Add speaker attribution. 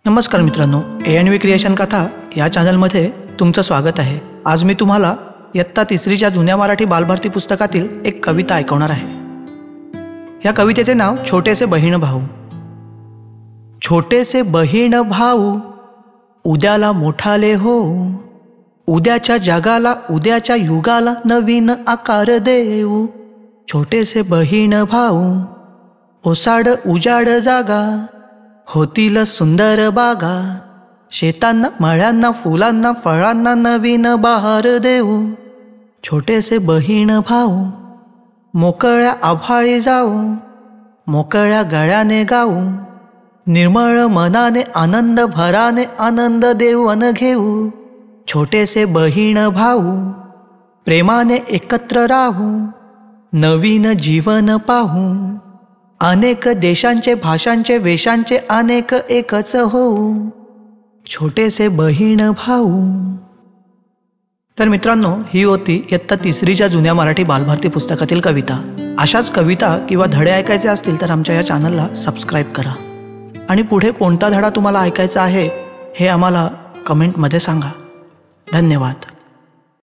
Speaker 1: नमस्कार मित्रांनो, ANV creation कथा या चॅनलमध्ये तुमचं स्वागत आहे। आज मी तुम्हाला इयत्ता तिसरीच्या जुन्या मराठी बालभारती पुस्तकातील एक कविता ऐकवणार आहे। या कवितेचे नाव छोटेसे बहीण भाऊ। छोटेसे बहीण भाऊ उद्याला मोठाले हो, उद्याच्या जगाला उद्याच्या युगाला नवीन आकार देऊ। छोटेसे बहीण भाऊ ओसाड उजाड जागा, होतील सुंदर बागा, शेतांना मळ्यांना फुलांना फळांना नवीन बहार देऊ। छोटेसे बहीण भाऊ मोकळ्या आभाळी जाऊ, मोकळ्या गळ्याने गाऊ, निर्मळ मनाने आनंद भराने आनंद देऊ अन घेऊ। छोटेसे बहीण भाऊ प्रेमाने एकत्र राहू, नवीन जीवन पाहू, अनेक देशांचे भाषांचे वेशांचे अनेक एकच होऊ। छोटेसे बहीण भाऊ। तर मित्रांनो, ही होती इयत्ता तिसरीच्या जुन्या मराठी बालभारती पुस्तकातील कविता। अशाच कविता किंवा धडे ऐकायचे असतील तर आमच्या या चॅनलला सबस्क्राईब करा आणि पुढे कोणता धडा तुम्हाला ऐकायचा आहे हे आम्हाला कमेंटमध्ये सांगा। धन्यवाद।